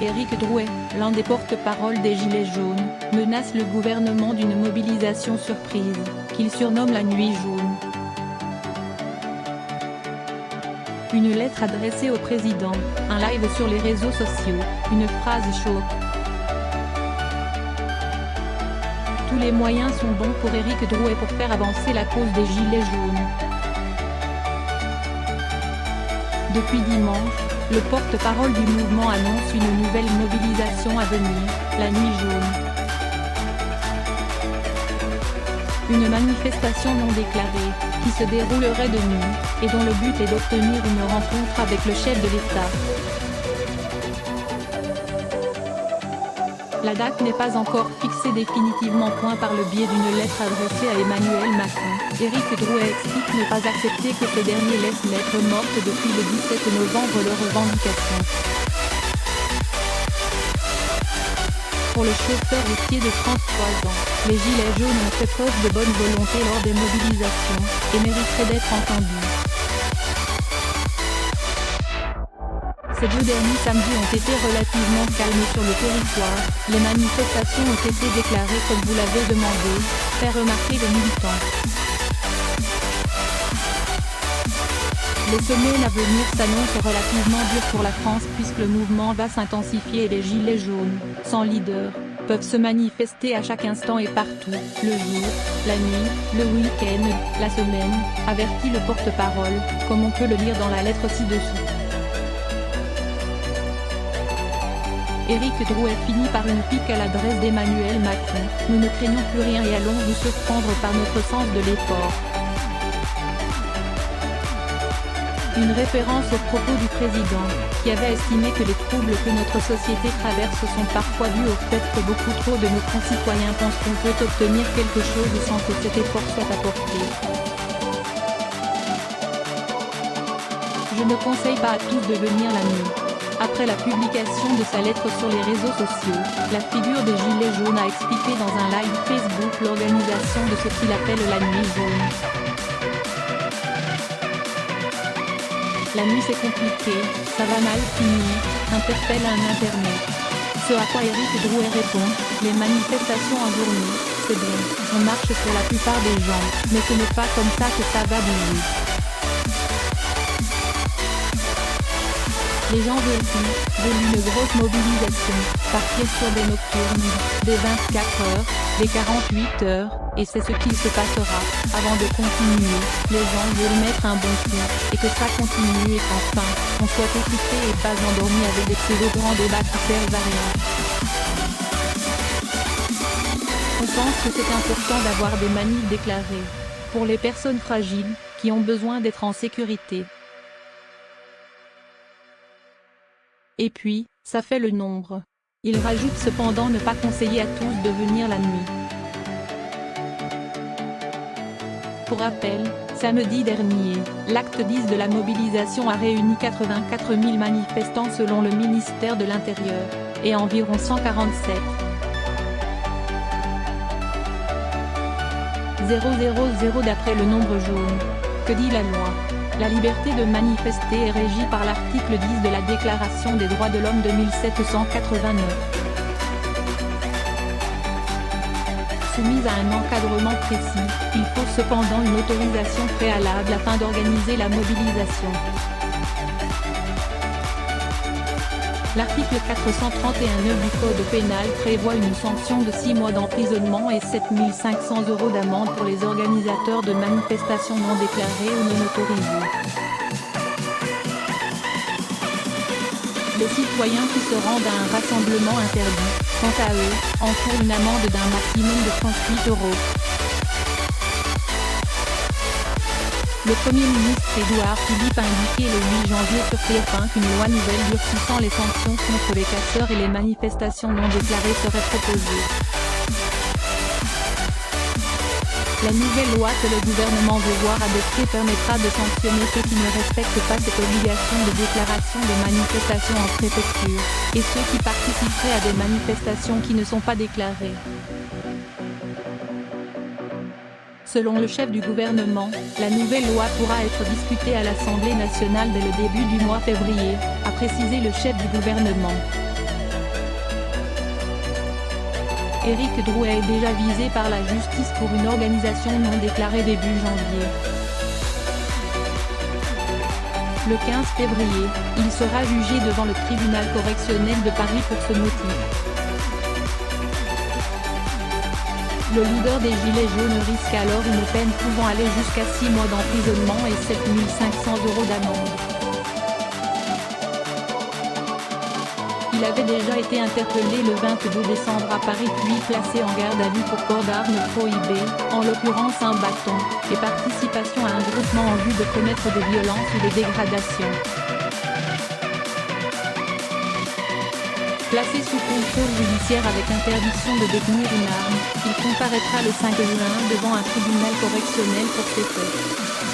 Éric Drouet, l'un des porte-parole des Gilets jaunes, menace le gouvernement d'une mobilisation surprise, qu'il surnomme la Nuit jaune. Une lettre adressée au président, un live sur les réseaux sociaux, une phrase choc. Tous les moyens sont bons pour Éric Drouet pour faire avancer la cause des Gilets jaunes. Depuis dimanche, le porte-parole du mouvement annonce une nouvelle mobilisation à venir, la Nuit jaune. Une manifestation non déclarée, qui se déroulerait de nuit, et dont le but est d'obtenir une rencontre avec le chef de l'État. La date n'est pas encore fixée définitivement. Par le biais d'une lettre adressée à Emmanuel Macron, Éric Drouet explique ne pas accepter que ce dernier laisse lettre morte depuis le 17 novembre leurs revendications. Pour le chauffeur routier de 33 ans, les Gilets jaunes ont fait preuve de bonne volonté lors des mobilisations, et mériteraient d'être entendus. Ces 2 derniers samedis ont été relativement calmes sur le territoire, les manifestations ont été déclarées comme vous l'avez demandé, fait remarquer le militant. Les semaines à venir s'annoncent relativement dures pour la France puisque le mouvement va s'intensifier et les Gilets jaunes, sans leader, peuvent se manifester à chaque instant et partout, le jour, la nuit, le week-end, la semaine, avertit le porte-parole, comme on peut le lire dans la lettre ci-dessous. Éric Drouet finit par une pique à l'adresse d'Emmanuel Macron, nous ne craignons plus rien et allons vous surprendre par notre sens de l'effort. Une référence aux propos du président, qui avait estimé que les troubles que notre société traverse sont parfois dus au fait que beaucoup trop de nos concitoyens pensent qu'on peut obtenir quelque chose sans que cet effort soit apporté. Je ne conseille pas à tous de venir la nuit. Après la publication de sa lettre sur les réseaux sociaux, la figure des Gilets jaunes a expliqué dans un live Facebook l'organisation de ce qu'il appelle la Nuit jaune. La nuit c'est compliqué, ça va mal finir, interpelle un internaute. Ce à quoi Éric Drouet répond, les manifestations en journée, c'est bien, on marche sur la plupart des gens, mais ce n'est pas comme ça que ça va bouger. Les gens veulent une grosse mobilisation, partir sur des nocturnes, des 24 heures, des 48 heures, et c'est ce qu'il se passera, avant de continuer, les gens veulent mettre un bon coup, et que ça continue et qu'enfin, on soit occupé et pas endormi avec des pseudo-grands débats qui servent à rien. On pense que c'est important d'avoir des manifs déclarées, pour les personnes fragiles, qui ont besoin d'être en sécurité. Et puis, ça fait le nombre. Il rajoute cependant ne pas conseiller à tous de venir la nuit. Pour rappel, samedi dernier, l'acte 10 de la mobilisation a réuni 84 000 manifestants selon le ministère de l'Intérieur, et environ 147 000 d'après le nombre jaune. Que dit la loi ? La liberté de manifester est régie par l'article 10 de la Déclaration des droits de l'homme de 1789. Soumise à un encadrement précis, il faut cependant une autorisation préalable afin d'organiser la mobilisation. L'article 431-9 du Code pénal prévoit une sanction de 6 mois d'emprisonnement et 7 500 € d'amende pour les organisateurs de manifestations non déclarées ou non autorisées. Les citoyens qui se rendent à un rassemblement interdit, quant à eux, encourent une amende d'un maximum de 38 €. Le Premier ministre Édouard Philippe a indiqué le 8 janvier sur TF1 qu'une loi nouvelle durcissant les sanctions contre les casseurs et les manifestations non déclarées serait proposée. La nouvelle loi que le gouvernement veut voir adoptée permettra de sanctionner ceux qui ne respectent pas cette obligation de déclaration de manifestation en préfecture, et ceux qui participeraient à des manifestations qui ne sont pas déclarées. Selon le chef du gouvernement, la nouvelle loi pourra être discutée à l'Assemblée nationale dès le début du mois février, a précisé le chef du gouvernement. Éric Drouet est déjà visé par la justice pour une organisation non déclarée début janvier. Le 15 février, il sera jugé devant le tribunal correctionnel de Paris pour ce motif. Le leader des Gilets jaunes risque alors une peine pouvant aller jusqu'à 6 mois d'emprisonnement et 7 500 € d'amende. Il avait déjà été interpellé le 22 décembre à Paris puis placé en garde à vue pour port d'armes prohibées, en l'occurrence un bâton, et participation à un groupement en vue de commettre des violences ou des dégradations. Placé sous contrôle judiciaire avec interdiction de détenir une arme, il comparaîtra le 5 juin devant un tribunal correctionnel pour ces faits.